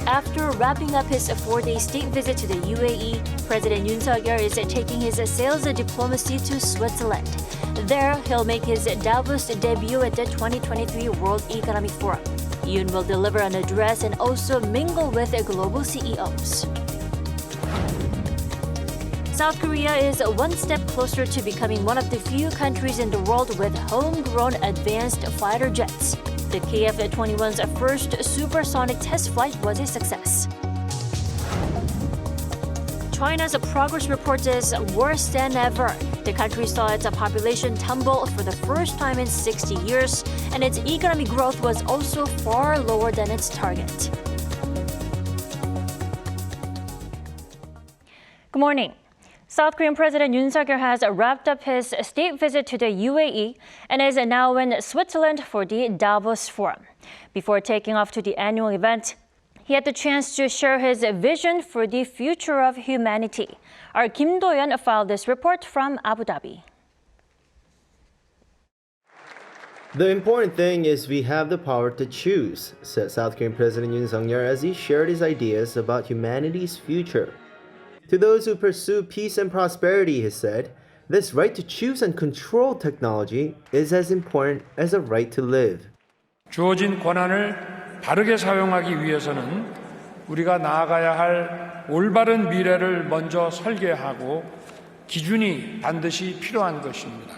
after wrapping up his 4-day state visit to the UAE, President Yoon is taking his sales diplomacy to Switzerland. There, he'll make his Davos debut at the 2023 World Economic Forum. Yoon will deliver an address and also mingle with global CEOs. South Korea is one step closer to becoming one of the few countries in the world with homegrown advanced fighter jets. The KF-21's first supersonic test flight was a success. China's progress report is worse than ever. The country saw its population tumble for the first time in 60 years, and its economic growth was also far lower than its target. Good morning. South Korean President Yoon has wrapped up his state visit to the UAE and is now in Switzerland for the Davos Forum. Before taking off to the annual event, he had the chance to share his vision for the future of humanity. Our Kim Do-yeon filed this report from Abu Dhabi. The important thing is we have the power to choose, said South Korean President Yoon as he shared his ideas about humanity's future. To those who pursue peace and prosperity, he said, this right to choose and control technology is as important as a right to live. 주어진 권한을 바르게 사용하기 위해서는 우리가 나아가야 할 올바른 미래를 먼저 설계하고 기준이 반드시 필요한 것입니다.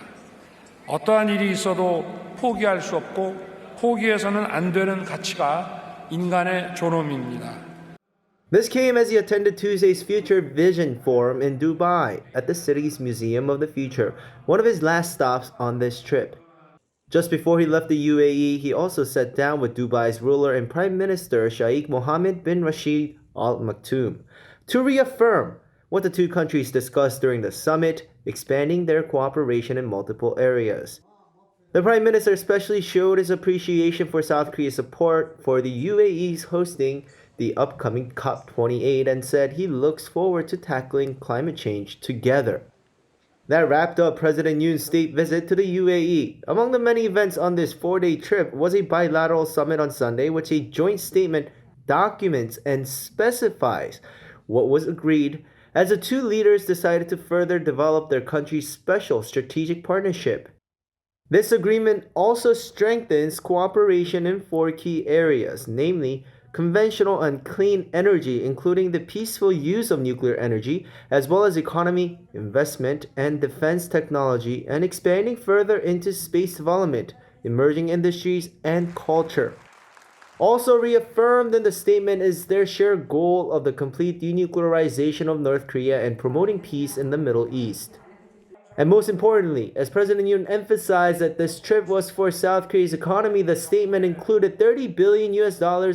어떠한 일이 있어도 포기할 수 없고 포기해서는 안 되는 가치가 인간의 존엄입니다. This came as he attended Tuesday's Future Vision Forum in Dubai at the city's Museum of the Future, one of his last stops on this trip. Just before he left the UAE, he also sat down with Dubai's ruler and Prime Minister Sheikh Mohammed bin Rashid Al Maktoum to reaffirm what the two countries discussed during the summit, expanding their cooperation in multiple areas. The Prime Minister especially showed his appreciation for South Korea's support for the UAE's hosting the upcoming COP28 and said he looks forward to tackling climate change together. That wrapped up President Yoon's state visit to the UAE. Among the many events on this 4-day trip was a bilateral summit on Sunday, which a joint statement documents and specifies what was agreed as the two leaders decided to further develop their country's special strategic partnership. This agreement also strengthens cooperation in 4 key areas, namely conventional and clean energy, including the peaceful use of nuclear energy, as well as economy, investment, and defense technology, and expanding further into space development, emerging industries, and culture. Also reaffirmed in the statement is their shared goal of the complete denuclearization of North Korea and promoting peace in the Middle East. And most importantly, as President Yoon emphasized that this trip was for South Korea's economy, the statement included $30 billion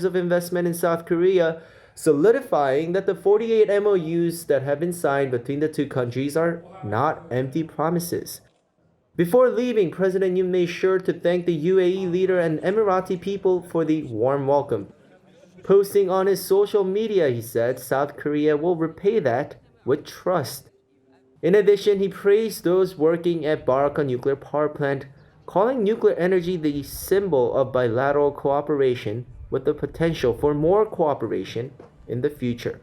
of investment in South Korea, solidifying that the 48 MOUs that have been signed between the two countries are not empty promises. Before leaving, President Yoon made sure to thank the UAE leader and Emirati people for the warm welcome. Posting on his social media, he said, South Korea will repay that with trust. In addition, he praised those working at Baraka nuclear power plant, calling nuclear energy the symbol of bilateral cooperation with the potential for more cooperation in the future.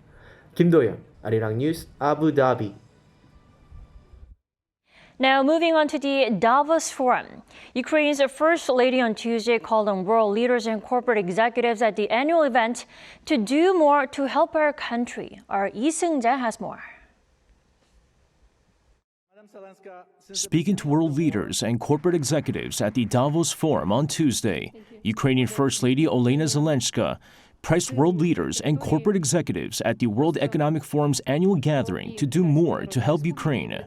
Kim Do-yeon, Arirang News, Abu Dhabi. Now, moving on to the Davos Forum. Ukraine's First Lady on Tuesday called on world leaders and corporate executives at the annual event to do more to help our country. Our Lee Seung-jae has more. Speaking to world leaders and corporate executives at the Davos Forum on Tuesday, Ukrainian First Lady Olena Zelenska pressed world leaders and corporate executives at the World Economic Forum's annual gathering to do more to help Ukraine.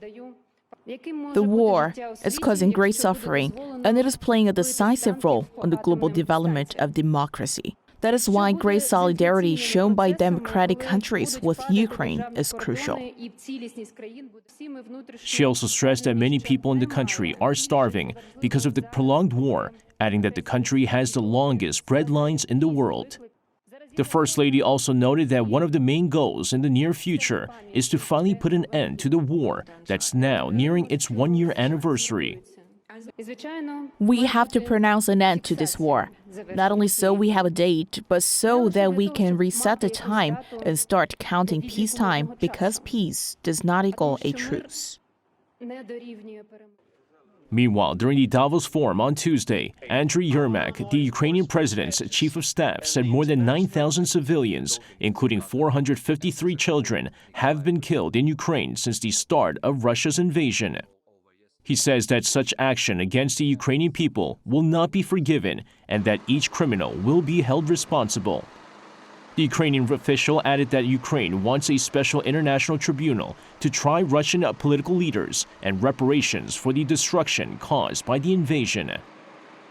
The war is causing great suffering, and it is playing a decisive role in the global development of democracy. That is why great solidarity shown by democratic countries with Ukraine is crucial. She also stressed that many people in the country are starving because of the prolonged war, adding that the country has the longest bread lines in the world. The First Lady also noted that one of the main goals in the near future is to finally put an end to the war that's now nearing its 1-year anniversary. We have to pronounce an end to this war. Not only so we have a date, but so that we can reset the time and start counting peacetime, because peace does not equal a truce. Meanwhile, during the Davos Forum on Tuesday, Andriy Yermak, the Ukrainian president's chief of staff, said more than 9,000 civilians, including 453 children, have been killed in Ukraine since the start of Russia's invasion. He says that such action against the Ukrainian people will not be forgiven and that each criminal will be held responsible. The Ukrainian official added that Ukraine wants a special international tribunal to try Russian political leaders and reparations for the destruction caused by the invasion.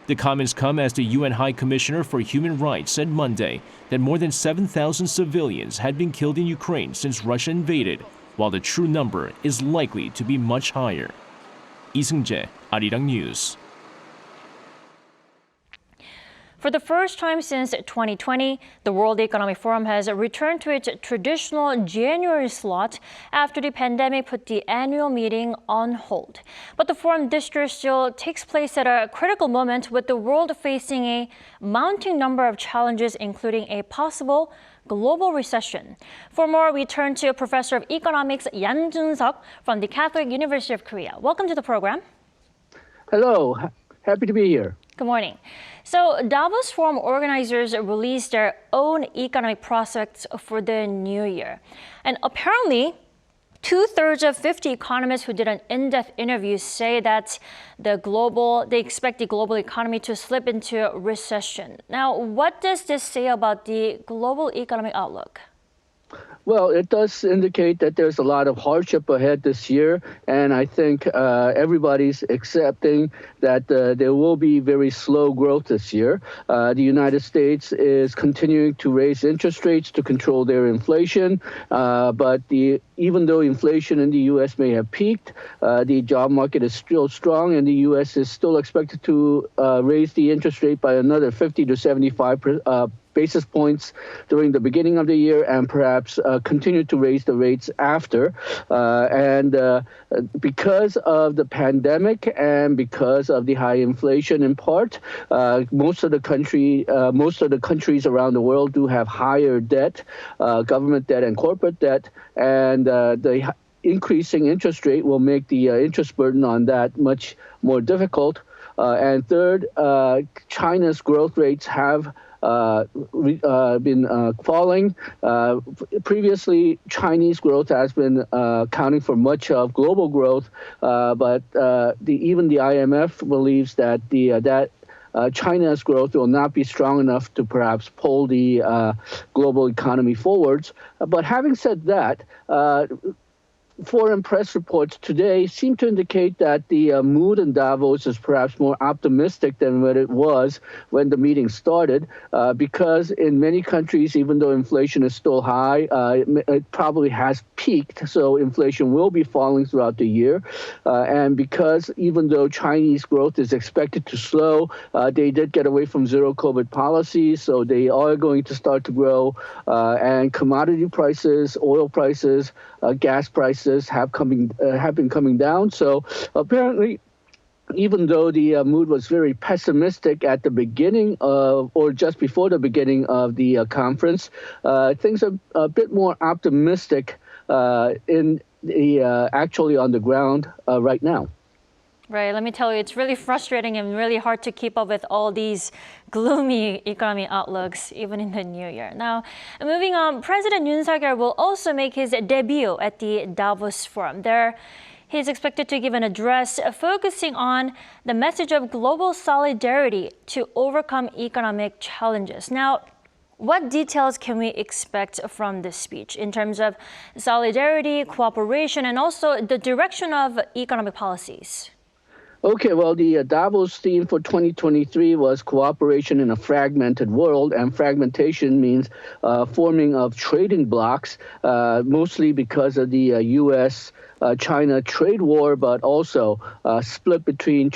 The comments come as the UN High Commissioner for Human Rights said Monday that more than 7,000 civilians had been killed in Ukraine since Russia invaded, while the true number is likely to be much higher. Lee Seung-jae, Arirang News. For the first time since 2020, the World Economic Forum has returned to its traditional January slot after the pandemic put the annual meeting on hold. But the forum this year still takes place at a critical moment, with the world facing a mounting number of challenges, including a possible global recession. For more, we turn to Professor of Economics Yan Jun-seok from the Catholic University of Korea. Welcome to the program. Hello, happy to be here. Good morning. So Davos Forum organizers released their own economic prospects for the new year. And apparently, 2/3 of 50 economists who did an in-depth interview say that they expect the global economy to slip into recession. Now, what does this say about the global economic outlook? Well, it does indicate that there's a lot of hardship ahead this year, and I think everybody's accepting that there will be very slow growth this year. The United States is continuing to raise interest rates to control their inflation, but even though inflation in the U.S. may have peaked, the job market is still strong, and the U.S. is still expected to raise the interest rate by another 50 to 75 basis points during the beginning of the year, and perhaps continue to raise the rates after. Because of the pandemic and because of the high inflation in part, most of the countries around the world do have higher debt, government debt and corporate debt, and the increasing interest rate will make the interest burden on that much more difficult. And third, China's growth rates have been falling. Previously, Chinese growth has been accounting for much of global growth, but even the IMF believes that China's growth will not be strong enough to perhaps pull the global economy forwards. But having said that, foreign press reports today seem to indicate that the mood in Davos is perhaps more optimistic than what it was when the meeting started, because in many countries, even though inflation is still high, it probably has peaked, so inflation will be falling throughout the year. And because even though Chinese growth is expected to slow, they did get away from zero COVID policies, so they are going to start to grow, and commodity prices, oil prices, gas prices have been coming down. So apparently, even though the mood was very pessimistic at the beginning of, or just before the beginning of the conference, things are a bit more optimistic actually on the ground right now. Right, let me tell you, it's really frustrating and really hard to keep up with all these gloomy economic outlooks, even in the new year. Now, moving on, President Yoon will also make his debut at the Davos Forum. There, he's expected to give an address focusing on the message of global solidarity to overcome economic challenges. Now, what details can we expect from this speech in terms of solidarity, cooperation, and also the direction of economic policies? Okay, well, the Davos theme for 2023 was cooperation in a fragmented world, and fragmentation means forming of trading blocs, mostly because of the U.S.-China trade war, but also split between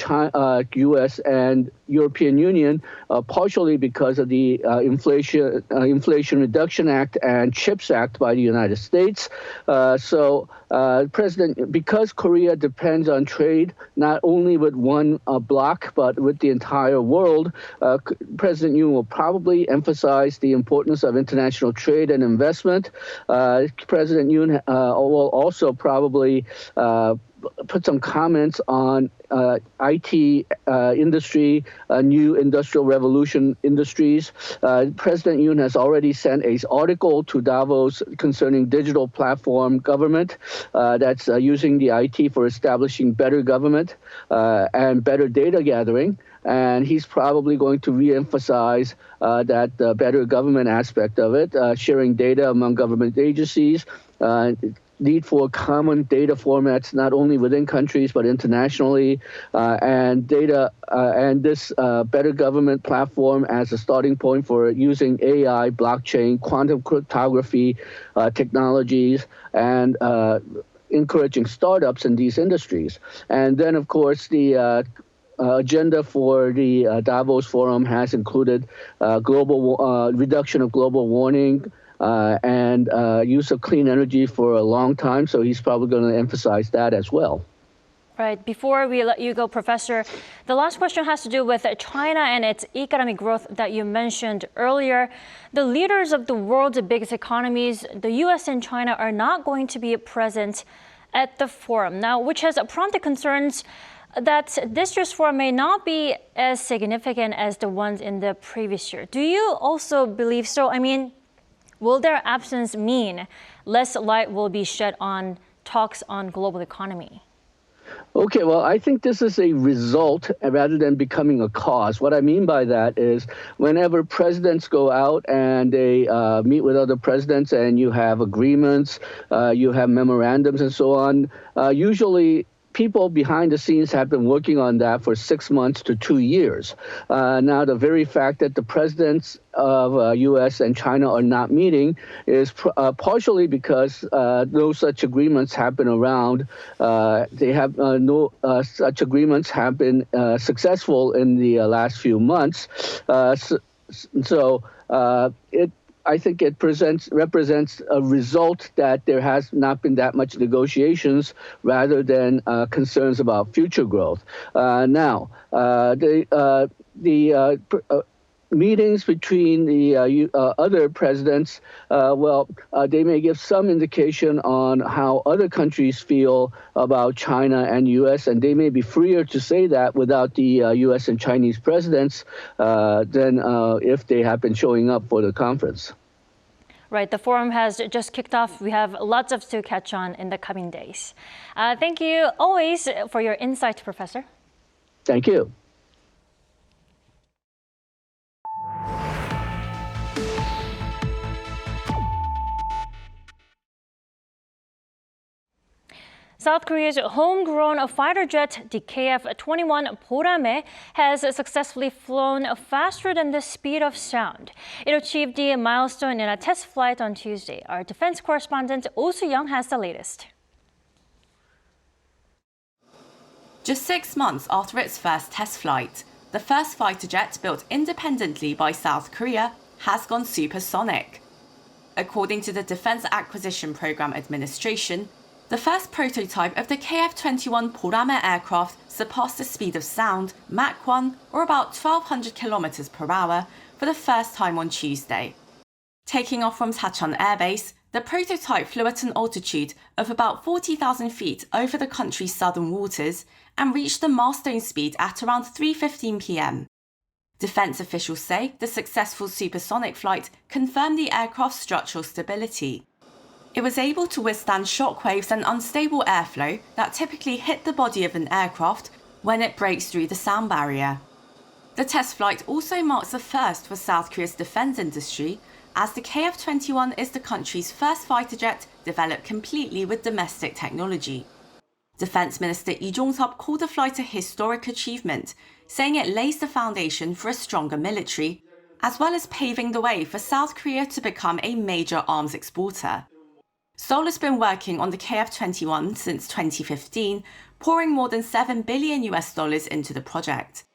U.S. and European Union, partially because of the Inflation Reduction Act and CHIPS Act by the United States. Because Korea depends on trade not only with one bloc but with the entire world, President Yoon will probably emphasize the importance of international trade and investment. President Yoon will also probably put some comments on IT industry, new industrial revolution industries. President Yoon has already sent an article to Davos concerning digital platform government that's using the IT for establishing better government and better data gathering. And he's probably going to re-emphasize that better government aspect of it, sharing data among government agencies, need for common data formats, not only within countries, but internationally, and this better government platform as a starting point for using AI, blockchain, quantum cryptography technologies, and encouraging startups in these industries. And then, of course, the agenda for the Davos Forum has included global reduction of global warming, and use of clean energy for a long time. So he's probably going to emphasize that as well. Right. Before we let you go, Professor, the last question has to do with China and its economic growth that you mentioned earlier. The leaders of the world's biggest economies, the U.S. and China, are not going to be present at the forum now, which has prompted concerns that this year's forum may not be as significant as the ones in the previous year. Do you also believe so? I mean, will their absence mean less light will be shed on talks on global economy? Okay, well, I think this is a result rather than becoming a cause. What I mean by that is whenever presidents go out and they meet with other presidents and you have agreements, you have memorandums and so on, usually people behind the scenes have been working on that for 6 months to 2 years. Now, the very fact that the presidents of U.S. and China are not meeting is partially because no such agreements have been around. No such agreements have been successful in the last few months. I think it represents a result that there has not been that much negotiations rather than concerns about future growth. Meetings between the other presidents, they may give some indication on how other countries feel about China and U.S., and they may be freer to say that without the U.S. and Chinese presidents than if they have been showing up for the conference. Right, the forum has just kicked off. We have lots of to catch on in the coming days. Thank you always for your insight, Professor. Thank you. South Korea's homegrown fighter jet, the KF-21 보람에, has successfully flown faster than the speed of sound. It achieved the milestone in a test flight on Tuesday. Our defense correspondent Oh Soo-young has the latest. Just 6 months after its first test flight, the first fighter jet built independently by South Korea has gone supersonic. According to the Defense Acquisition Program Administration, the first prototype of the KF-21 보람에 aircraft surpassed the speed of sound, Mach 1, or about 1,200 kilometers per hour, for the first time on Tuesday. Taking off from Sachon Air Base, the prototype flew at an altitude of about 40,000 feet over the country's southern waters and reached the milestone speed at around 3:15 p.m. Defense officials say the successful supersonic flight confirmed the aircraft's structural stability. It was able to withstand shockwaves and unstable airflow that typically hit the body of an aircraft when it breaks through the sound barrier. The test flight also marks the first for South Korea's defense industry, as the KF-21 is the country's first fighter jet developed completely with domestic technology. Defense Minister Lee Jong-seop called the flight a historic achievement, saying it lays the foundation for a stronger military, as well as paving the way for South Korea to become a major arms exporter. Seoul has been working on the KF-21 since 2015, pouring more than $7 billion into the project.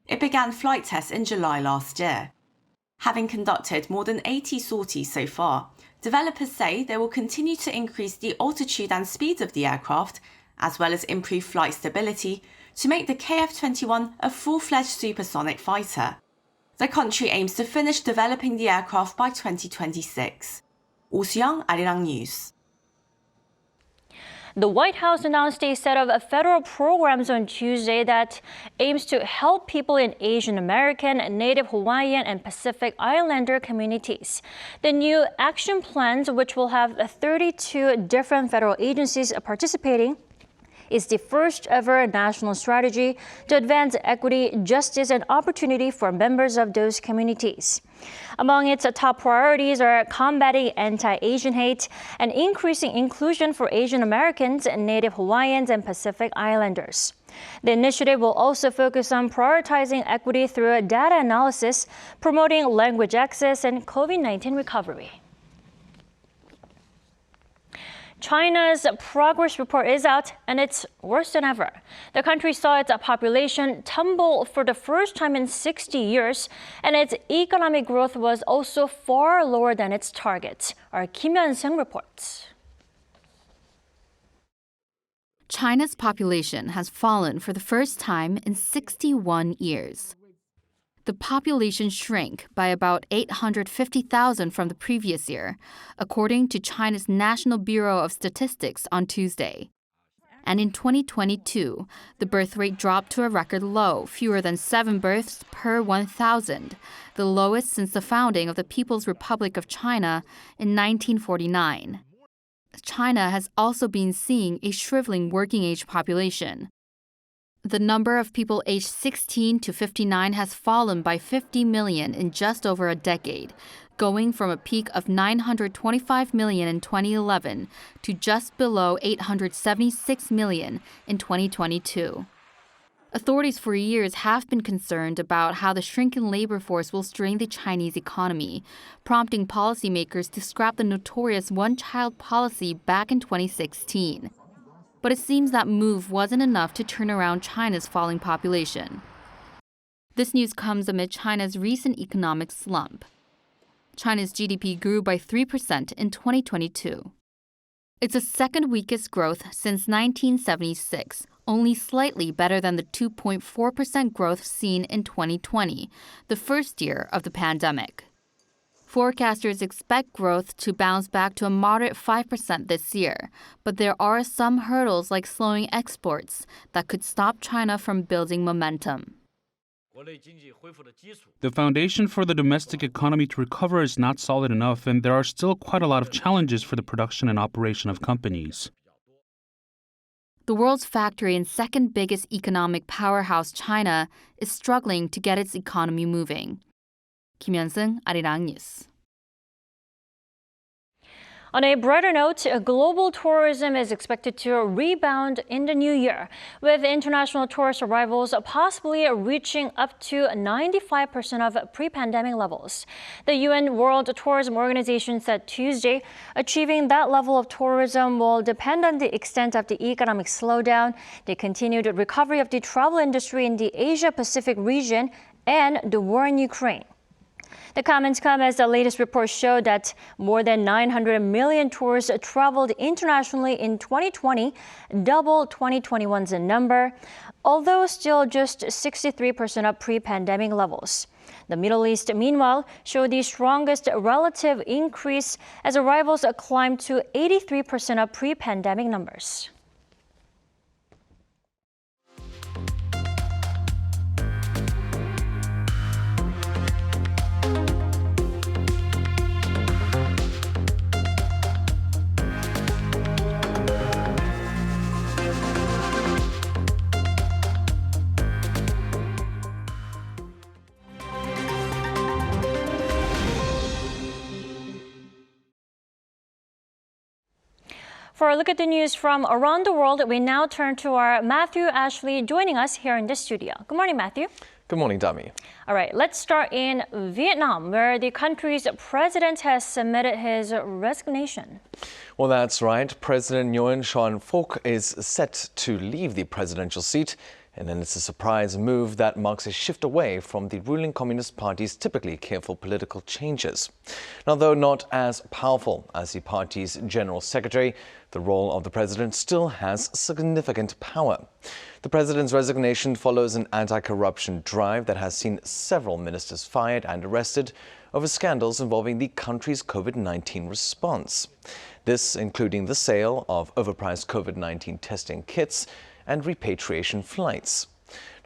It began flight tests in July last year. Having conducted more than 80 sorties so far, developers say they will continue to increase the altitude and speed of the aircraft, as well as improve flight stability, to make the KF-21 a full-fledged supersonic fighter. The country aims to finish developing the aircraft by 2026. Yoon, Arirang News. The White House announced a set of federal programs on Tuesday that aims to help people in Asian American, Native Hawaiian, and Pacific Islander communities. The new action plans, which will have 32 different federal agencies participating, is the first ever national strategy to advance equity, justice, and opportunity for members of those communities. Among its top priorities are combating anti-Asian hate and increasing inclusion for Asian Americans, Native Hawaiians, and Pacific Islanders. The initiative will also focus on prioritizing equity through data analysis, promoting language access, and COVID-19 recovery. China's progress report is out, and it's worse than ever. The country saw its population tumble for the first time in 60 years, and its economic growth was also far lower than its target. Our Kim Hyun-sung reports. China's population has fallen for the first time in 61 years. The population shrank by about 850,000 from the previous year, according to China's National Bureau of Statistics on Tuesday. And in 2022, the birth rate dropped to a record low, fewer than 7 births per 1,000, the lowest since the founding of the People's Republic of China in 1949. China has also been seeing a shriveling working-age population. The number of people aged 16 to 59 has fallen by 50 million in just over a decade, going from a peak of 925 million in 2011 to just below 876 million in 2022. Authorities for years have been concerned about how the shrinking labor force will strain the Chinese economy, prompting policymakers to scrap the notorious one-child policy back in 2016. But it seems that move wasn't enough to turn around China's falling population. This news comes amid China's recent economic slump. China's GDP grew by 3% in 2022. It's the second weakest growth since 1976, only slightly better than the 2.4% growth seen in 2020, the first year of the pandemic. Forecasters expect growth to bounce back to a moderate 5% this year, but there are some hurdles like slowing exports that could stop China from building momentum. The foundation for the domestic economy to recover is not solid enough, and there are still quite a lot of challenges for the production and operation of companies. The world's factory and second biggest economic powerhouse, China, is struggling to get its economy moving. Kim Hyun-sung, Arirang News. On a brighter note, global tourism is expected to rebound in the new year, with international tourist arrivals possibly reaching up to 95% of pre-pandemic levels. The UN World Tourism Organization said Tuesday achieving that level of tourism will depend on the extent of the economic slowdown, the continued recovery of the travel industry in the Asia-Pacific region, and the war in Ukraine. The comments come as the latest report showed that more than 900 million tourists traveled internationally in 2020, double 2021's number, although still just 63% of pre-pandemic levels. The Middle East, meanwhile, showed the strongest relative increase as arrivals climbed to 83% of pre-pandemic numbers. For a look at the news from around the world, we now turn to our Matthew Ashley joining us here in the studio. Good morning, Matthew. Good morning, Dami. All right, let's start in Vietnam, where the country's president has submitted his resignation. Well, that's right. President Yoon is set to leave the presidential seat And then it's a surprise move that marks a shift away from the ruling Communist Party's typically careful political changes. Now, though not as powerful as the party's general secretary, the role of the president still has significant power. The president's resignation follows an anti-corruption drive that has seen several ministers fired and arrested over scandals involving the country's COVID-19 response. This including the sale of overpriced COVID-19 testing kits and repatriation flights.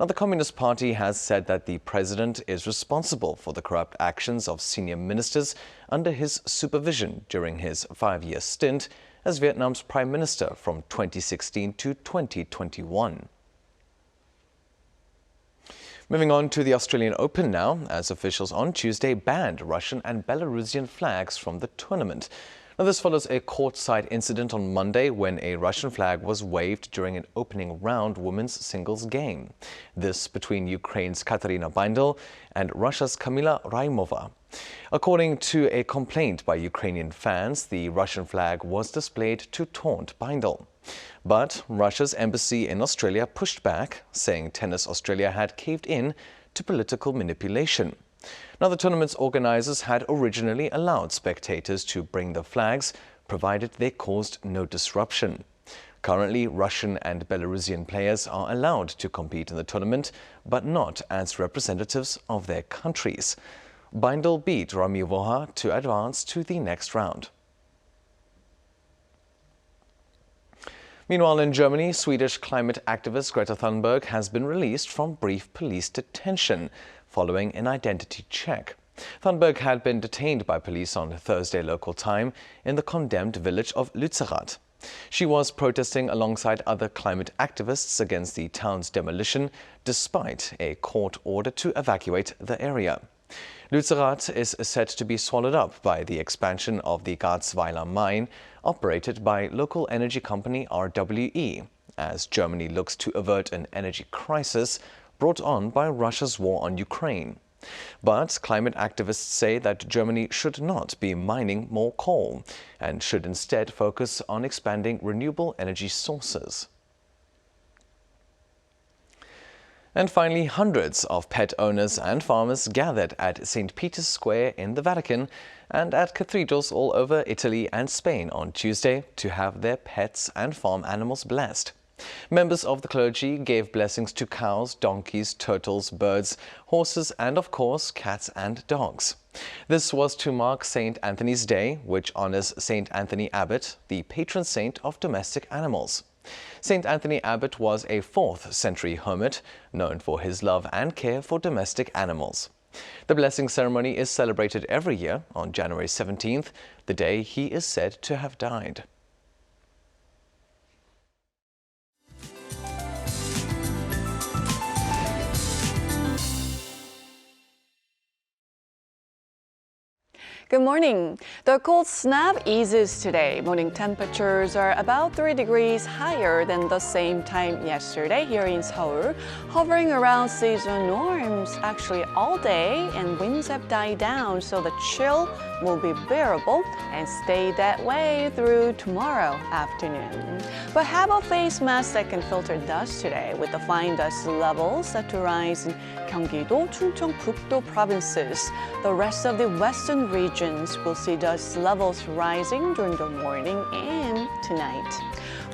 Now, the Communist Party has said that the president is responsible for the corrupt actions of senior ministers under his supervision during his 5-year stint as Vietnam's prime minister from 2016 to 2021. Moving on to the Australian Open now, as officials on Tuesday banned Russian and Belarusian flags from the tournament. Now, this follows a courtside incident on Monday when a Russian flag was waved during an opening round women's singles game. This between Ukraine's Katerina Bindel and Russia's Kamila Raimova. According to a complaint by Ukrainian fans, the Russian flag was displayed to taunt Bindel. But Russia's embassy in Australia pushed back, saying Tennis Australia had caved in to political manipulation. Now, the tournament's organizers had originally allowed spectators to bring the flags, provided they caused no disruption. Currently, Russian and Belarusian players are allowed to compete in the tournament, but not as representatives of their countries. Bindel beat Ramivoha to advance to the next round. Meanwhile, in Germany, Swedish climate activist Greta Thunberg has been released from brief police detention following an identity check. Thunberg had been detained by police on Thursday local time in the condemned village of Lützerath. She was protesting alongside other climate activists against the town's demolition, despite a court order to evacuate the area. Lützerath is said to be swallowed up by the expansion of the Garzweiler mine, operated by local energy company RWE, as Germany looks to avert an energy crisis brought on by Russia's war on Ukraine. But climate activists say that Germany should not be mining more coal and should instead focus on expanding renewable energy sources. And finally, hundreds of pet owners and farmers gathered at St. Peter's Square in the Vatican and at cathedrals all over Italy and Spain on Tuesday to have their pets and farm animals blessed. Members of the clergy gave blessings to cows, donkeys, turtles, birds, horses, and of course, cats and dogs. This was to mark St. Anthony's Day, which honors St. Anthony Abbot, the patron saint of domestic animals. St. Anthony Abbot was a 4th century hermit, known for his love and care for domestic animals. The blessing ceremony is celebrated every year on January 17th, the day he is said to have died. Good morning. The cold snap eases today. Morning temperatures are about 3 degrees higher than the same time yesterday here in Seoul, hovering around season norms actually all day, and winds have died down, so the chill will be bearable and stay that way through tomorrow afternoon. But have a face mask that can filter dust today, with the fine dust levels set to rise in Gyeonggi-do, Chungcheong-pukdo provinces. The rest of the western regions will see dust levels rising during the morning and tonight.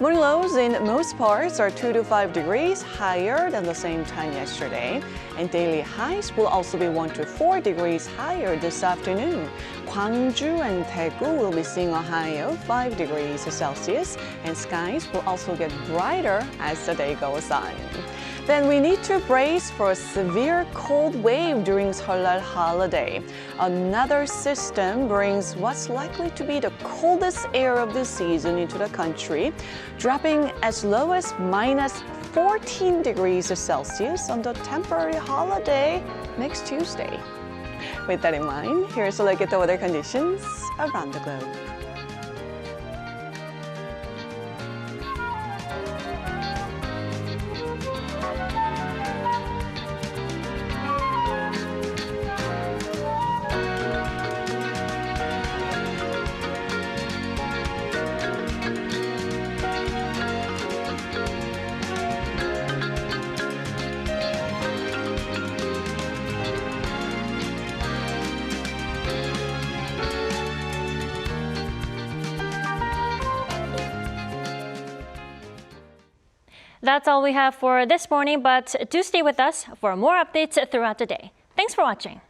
Morning lows in most parts are 2 to 5 degrees higher than the same time yesterday, and daily highs will also be 1 to 4 degrees higher this afternoon. Gwangju and Daegu will be seeing a high of 5 degrees Celsius, and skies will also get brighter as the day goes on. Then we need to brace for a severe cold wave during Seollal holiday. Another system brings what's likely to be the coldest air of the season into the country, dropping as low as minus 14 degrees Celsius on the temporary holiday next Tuesday. With that in mind, here's a look at the weather conditions around the globe. That's all we have for this morning, but do stay with us for more updates throughout the day. Thanks for watching.